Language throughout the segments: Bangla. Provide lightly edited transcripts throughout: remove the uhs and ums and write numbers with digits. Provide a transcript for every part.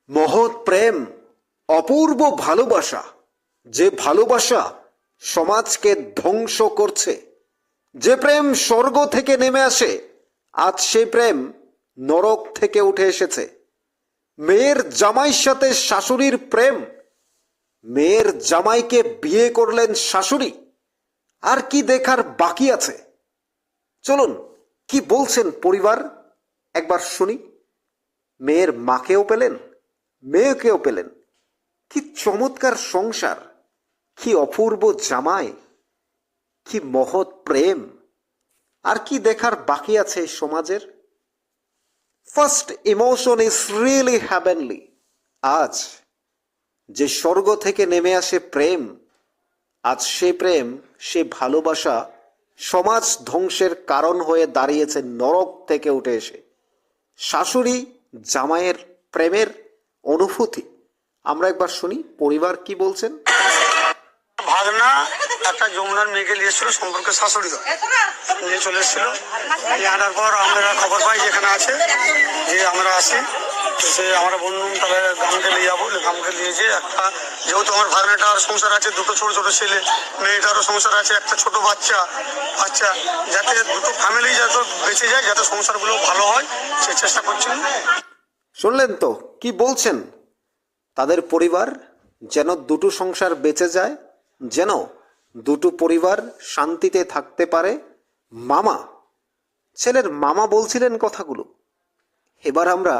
মহৎ প্রেম, অপূর্ব ভালোবাসা, যে ভালোবাসা সমাজকে ধ্বংস করছে, যে প্রেম স্বর্গ থেকে নেমে আসে, আজ সেই প্রেম নরক থেকে উঠে এসেছে। মেয়ের জামাইয়ের সাথে শাশুড়ির প্রেম, মেয়ের জামাইকে বিয়ে করলেন শাশুড়ি। আর কি দেখার বাকি আছে? চলুন, কি বলছেন পরিবার একবার শুনি। মেয়ের মাকেও পেলেন, মেয়েকেও পেলেন। কি চমৎকার সংসার, কি অপূর্ব জামাই, কি মহৎ প্রেম। আর কি দেখার বাকি আছে এই সমাজের? First emotion is really heavenly. আজ যে স্বর্গ থেকে নেমে আসে প্রেম, আজ সে প্রেম, সে ভালোবাসা সমাজ ধ্বংসের কারণ হয়ে দাঁড়িয়েছে নরক থেকে উঠে এসে। শাশুড়ি জামাইয়ের প্রেমের অনুভূতি আমরা একবার শুনি পরিবার কি বলছেন। ভাগনা একটা যমুনার মেয়েকে নিয়ে এসেছিল, সম্পর্কে শাশুড়ি নিয়ে চলে এসেছিল। নিয়ে আনার পর আমরা খবর পাই যেখানে আছে, যে আমরা আসি। সে আমরা বললাম তাহলে গ্রামকে নিয়ে যাবো। গ্রামকে নিয়ে যেয়ে একটা, যেহেতু আমার ভাগনাটার সংসার আছে, দুটো ছোট ছোট ছেলে, মেয়েটারও সংসার আছে, একটা ছোট বাচ্চা, যাতে দুটো ফ্যামিলি যাতে বেঁচে যায়, যাতে সংসারগুলো ভালো হয়, সে চেষ্টা করছেন। শুনলেন তো কি বলছেন তাদের পরিবার? যেন দুটো সংসার বেঁচে যায়, যেন দুটো পরিবার শান্তিতে থাকতে পারে। মামা, ছেলের মামা বলছিলেন কথাগুলো। এবার আমরা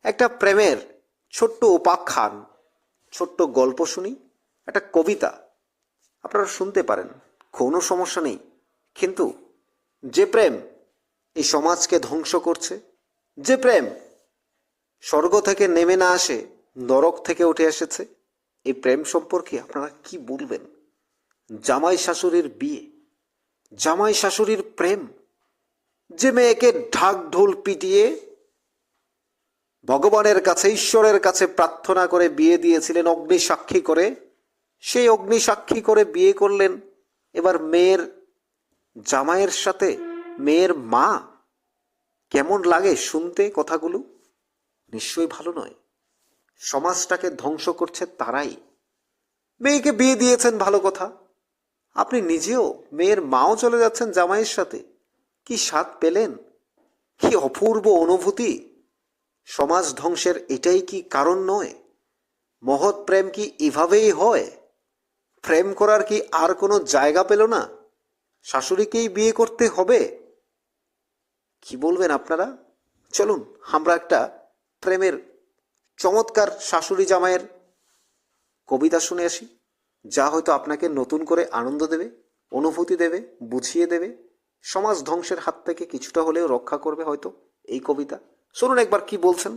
একটা প্রেমের ছোট্ট উপাখ্যান, ছোট্ট গল্প শুনি, একটা কবিতা। আপনারা শুনতে পারেন, কোনো সমস্যা নেই। কিন্তু যে প্রেম এই সমাজকে ধ্বংস করছে, যে প্রেম স্বর্গ থেকে নেমে না আসে, নরক থেকে উঠে এসেছে, এই প্রেম সম্পর্কে আপনারা কি বলবেন? জামাই শাশুড়ির বিয়ে, জামাই শাশুড়ির প্রেম, যে মেয়েকে ঢাক ঢোল পিটিয়ে ভগবানের কাছে, ঈশ্বরের কাছে প্রার্থনা করে বিয়ে দিয়েছিলেন অগ্নিসাক্ষী করে, সেই অগ্নিসাক্ষী করে বিয়ে করলেন এবার মেয়ের জামাইয়ের সাথে মেয়ের মা। কেমন লাগে শুনতে কথাগুলো? নিশ্চয়ই ভালো নয়। সমাজটাকে ধ্বংস করছে তারাই। মেয়েকে বিয়ে দিয়েছেন ভালো কথা, আপনি নিজেও মেয়ের মাও চলে যাচ্ছেন জামাইয়ের সাথে। কি স্বাদ পেলেন, কি অপূর্ব অনুভূতি। সমাজ ধ্বংসের এটাই কি কারণ নয়? মহৎ প্রেম কি এভাবেই হয়? প্রেম করার কি আর কোনো জায়গা পেল না? শাশুড়িকেই বিয়ে করতে হবে? কি বলবেন আপনারা? চলুন আমরা একটা প্রেমের চমৎকার শাশুড়ি জামাইয়ের কবিতা শুনে আসি, যা হয়তো আপনাকে নতুন করে আনন্দ দেবে, অনুভূতি দেবে, বুঝিয়ে দেবে, সমাজ ধ্বংসের হাত থেকে কিছুটা হলেও রক্ষা করবে হয়তো এই কবিতা। শুনুন একবার কি বলছেন।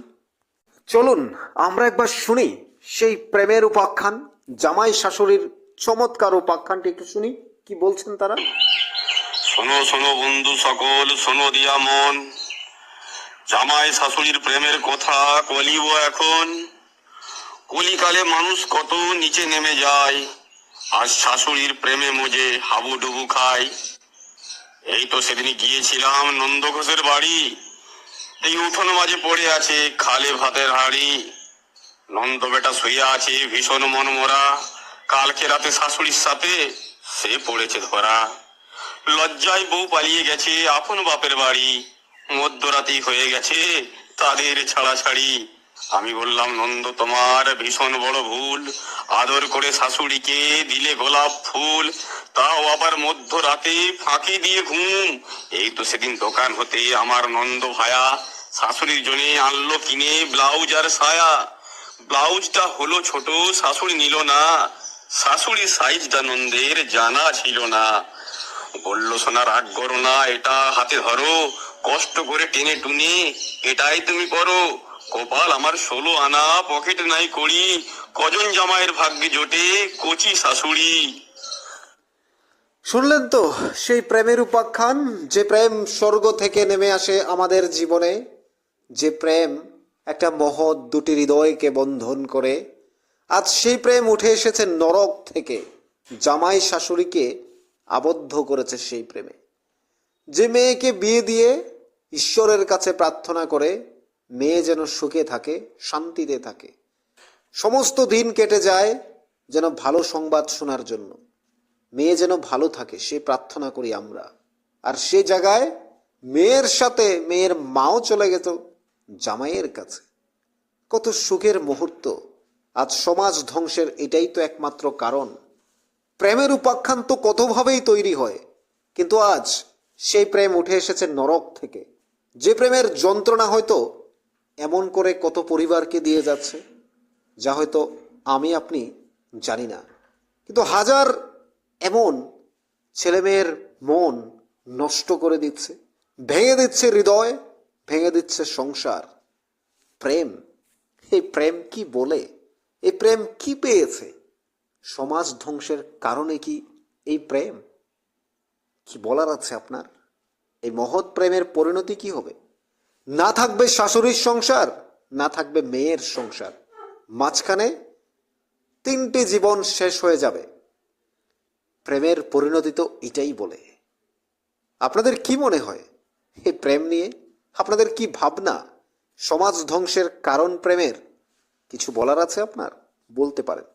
চলুন আমরা একবার শুনি সেই প্রেমের উপাখ্যান, জামাই শাশুড়ির চমৎকার উপাখ্যানটি একটু শুনি, কি বলছেন তারা। শোনো শোনো বন্ধু সকল, শোনো দিয়া মন, জামাই শাশুড়ির প্রেমের কথা বলিব এখন। কলিকালে মানুষ কত নিচে নেমে যায়, আর শাশুড়ির প্রেমে মজে হাবুডুবু খায়। এই তো সেদিন গিয়েছিলাম নন্দ ঘোষের বাড়ি, এই উঠোন মাঝে পড়ে আছে খালে ভাতের হাড়ি। নন্দ বেটা শুয়ে আছে ভীষণ মনমরা, কালকে রাতে শাশুড়ির সাথে সে পড়েছে ধরা। লজ্জায় বউ পালিয়ে গেছে আপন বাপের বাড়ি, মধ্যরাতেই হয়ে গেছে তাদের ছাড়াছাড়ি। আমি বললাম নন্দ তোমার ভীষণ বড় ভুল, আদর করে শাশুড়িকে দিলে গোলাপ ফুল, তাও আবার মধ্যরাতে ফাঁকি দিয়ে ঘুম। এই তো সেদিন দোকান হতে আমার নন্দ ভায়া শাশুড়ির জন্য আনলো কিনে ব্লাউজ আর সায়া। ব্লাউজটা হলো ছোট, শাশুড়ি নিল না, শাশুড়ির সাইজটা নন্দের জানা ছিল না। বলল সোনা রাগ করো না, এটা হাতে ধরো, কষ্ট করে টেনে টুনে এটাই তুমি করো। কপাল আমার 16 আনা, পকেট নাই কড়ি, কজন জামাইয়ের ভাগ্যে জোটে কচি শাশুড়ি। শুনলেন তো সেই প্রেমের উপাখ্যান, যে প্রেম স্বর্গ থেকে নেমে আসে আমাদের জীবনে, যে প্রেম একটা মহৎ দুটি হৃদয়কে বন্ধন করে। আজ সেই প্রেম উঠে এসেছে নরক থেকে, জামাই শাশুড়িকে আবদ্ধ করেছে সেই প্রেমে। যে মেয়েকে বিয়ে দিয়ে ঈশ্বরের কাছে প্রার্থনা করে মেয়ে যেন সুখে থাকে, শান্তিতে থাকে, সমস্ত দিন কেটে যায় যেন ভালো সংবাদ শোনার জন্য, মেয়ে যেন ভালো থাকে সে প্রার্থনা করি আমরা। আর সে জায়গায় মেয়ের সাথে মেয়ের মাও চলে গেত জামাইয়ের কাছে। কত সুখের মুহূর্ত। আজ সমাজ ধ্বংসের এটাই তো একমাত্র কারণ। প্রেমের উপাখ্যান তো কতভাবেই তৈরি হয়, কিন্তু আজ সেই প্রেম উঠে এসেছে নরক থেকে। যে প্রেমের যন্ত্রণা হয়তো এমন করে কত পরিবারকে দিয়ে যাচ্ছে যা হয়তো আমি আপনি জানি না, কিন্তু হাজার এমন ছেলেমেয়ের মন নষ্ট করে দিচ্ছে, ভেঙে দিচ্ছে হৃদয়, ভেঙে দিচ্ছে সংসার। প্রেম, এই প্রেম কি বলে? এই প্রেম কি পেয়েছে? সমাজ ধ্বংসের কারণে কি এই প্রেম? কি বলার আছে আপনার? এই মহৎ প্রেমের পরিণতি কি হবে? না থাকবে শাশুড়ির সংসার, না থাকবে মেয়ের সংসার, মাঝখানে তিনটি জীবন শেষ হয়ে যাবে। প্রেমের পরিণতি তো এটাই বলে। আপনাদের কি মনে হয় এই প্রেম নিয়ে? আপনাদের কি ভাবনা? সমাজ ধ্বংসের কারণ প্রেমের কিছু বলার আছে আপনার? বলতে পারেন।